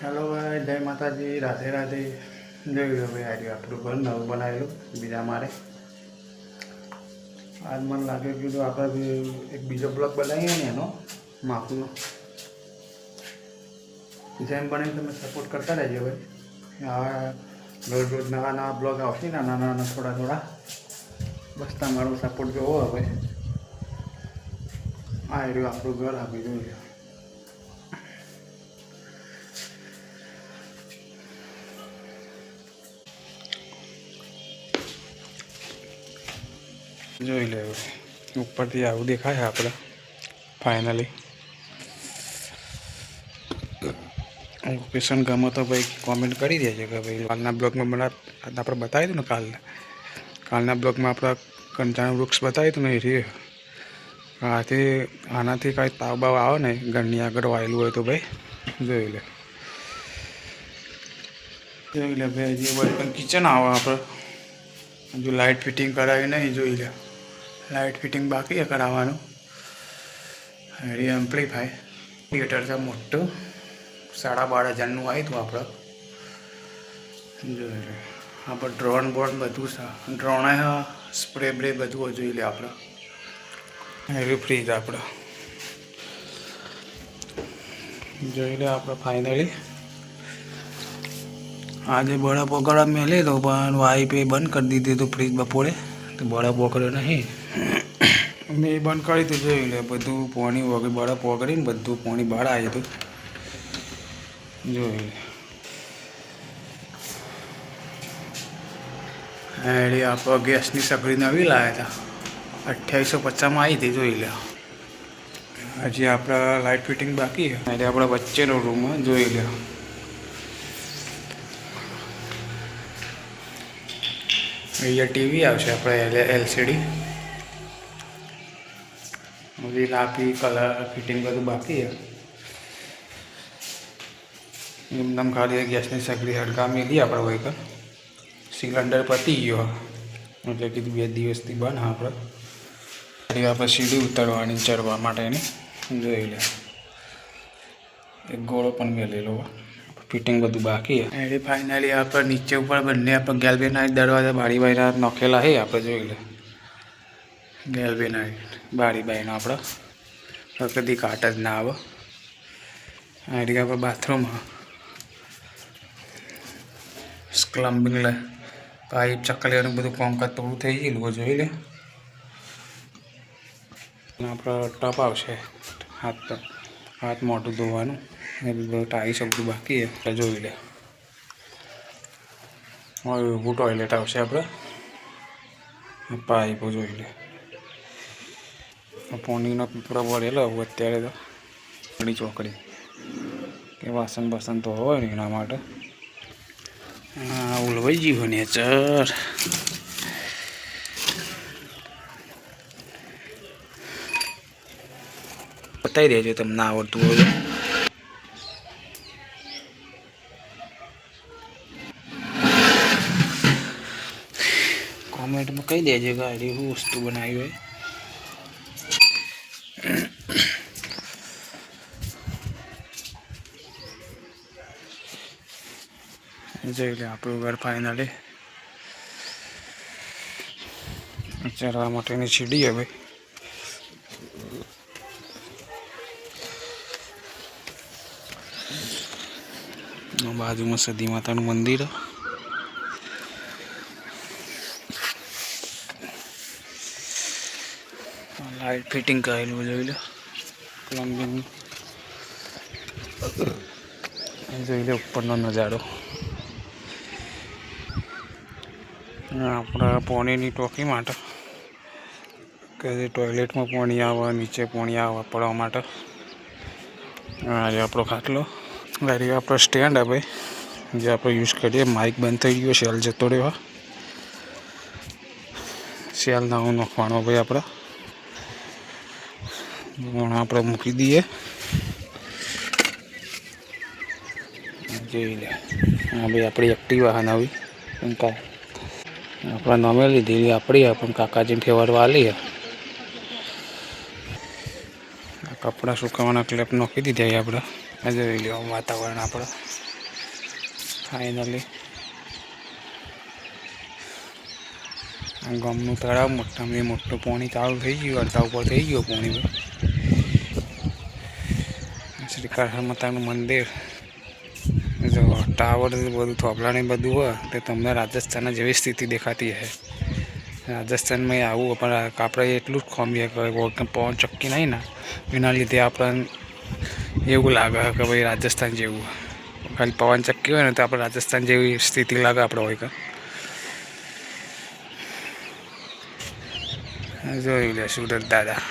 Hello भाई, जय माता जी, राधे राधे। जो भाई आज આપણું ઘર નવું બનાવેલું બીજા મારે આજ મને લાગે કે જો આપણે એક બીજો બ્લોગ બનાવીએ ને એનો માપનો જેમ બને તમે સપોર્ટ કરતા રહેજો ભાઈ। આ રોજ રોજ નવા નવા બ્લોગ આવશે નાના નાના થોડા થોડા, બસ તમારો સપોર્ટ જોવો હવે। આ રહ્યું આપણું ઘર, આપી જોઈ જોઈ લે ઉપરથી આવું દેખાય આપણે ફાઇનલી। લોકેશન ગમે તો ભાઈ કોમેન્ટ કરી દેજો કે ભાઈ કાલના બ્લોગમાં આપણે બતાવી દઉં ને કાલના બ્લોગમાં આપણે કંચાનું વૃક્ષ બતાવ્યું હતું ને એ આથી આનાથી કાંઈ તાવ બાવ આવે ને ઘરની આગળ વાયેલું હોય તો ભાઈ જોઈ લે ભાઈ। જે પણ કિચન આવે આપણે હજુ લાઇટ ફિટિંગ કરાવી નહીં, જોઈ લે લાઇટ ફિટિંગ બાકી છે કરાવવાનું। એ એમ્પ્લીફાય થિયેટર છે મોટું, 12,500 આવ્યું હતું આપણે। જોઈ લે આપણે ડ્રોન બોર્ડ બધું છે, ડ્રોન સ્પ્રે બ્રે બધું જોઈ લે આપણે। એવી ફ્રીજ આપણે જોઈ લે આપણે ફાઇનલી। આજે બड़ा पकड़ा मेले तो वाई पे बंद कर दी थी तो फ्रीज बपोरे तो बड़ा पकड़े नहीं मैं बंद करी तो जो बधु पानी वगैरह बड़ा पकड़ी ने बधु पानी बहार आए तो जो आप गैस की सगड़ी नवी लाया था 2850 में आई थी। जो हजी आप लाइट फिटिंग बाकी है। अपना वच्चे रूम जो ये टीवी आवशे अपने एलसीडी बधी लापी कलर फिटिंग बधु बाकी है। एकदम खाली गैस की सगड़ी हड़का मिली आप वहीकल सिलेंडर पती गयो એટલે કીધું 2 દિવસથી બન આપણે આપણે સીડી ઉતારવાની ચડવા માટેની જોઈ લે એક ગોળો પણ મેલેલો फिटिंग बधु बाकी है। एडी फाइनली आप नीचे ऊपर बने आप गैल्वेनाइट दरवाजा बारी बारी नखेला है आप जो गैल्वेनाइट बारी बारी आप कभी काट ज ना आवे। एडी आप बाथरूम स्क्लम्बिंग पाइप चकली बधु कामकाज पूरु थई गयेलुं जोई ले। आप टप आवशे हाथ मोटू धोवानुं टाई शब्द बाकी है जो ले। और वो टॉयलेट आवशे आपणे पाइप जो ले पानीनो पीपड़ो भरेलो अत्यारे तो बड़ी चौकड़ी के वासन बसन तो होय ने एना माटे उलवाई गयुं नेचर। बताई देजो तमने आवडतुं होय कॉमेंट में कही दीजिए गाड़ी वस्तु बनाई हुई जो आप घर फाइनली चढ़वा माटेनी सीढ़ी है भाई। बाजू में सदी माता मंदिर है। लाइट फिटिंग करेलू जो प्लम्बिंग जो ऊपर नजारो अपना पानी की टोकी माटे के टॉयलेट में पानी आवे नीचे पानी आवे पड़वा माटे। आज आपणो खाटलो गाड़ी आप स्टेन्ड है भाई जो आप यूज करिए। माइक बंद थी गयो, सेल जतो रह्यो, सेल नवो नाखवानो भाई आपणे आप मूकी दीए जी ले। हाँ भाई अपनी एक्टिवा है नवी अपना नामे लीधी अपनी अपन काकाजी ठेवरवा ली है। कपड़ा सुकावाना क्लेप नाखी दीधा अपने जो वातावरण आप ફાઇનલી આ ગામનું તળાવ મોટામાં મોટું પાણી ચાલુ થઈ ગયું, અડધા ઉપર થઈ ગયું પાણી. શ્રી કાળા માતાનું મંદિર, જો ટાવર બધું થોભલાને બધું હોય તો તમને રાજસ્થાનના જેવી સ્થિતિ દેખાતી હશે. રાજસ્થાનમાં આવું પણ આપણે એટલું જ ખોમીએ કે પવન ચક્કી નહીં ને એના લીધે આપણને એવું લાગે કે ભાઈ રાજસ્થાન જેવું. ખાલી પવન ચક્કી હોય ને તો આપણે રાજસ્થાન જેવી સ્થિતિ લાગે આપણે હોય કે. જોઈ લે સુરત દાદા.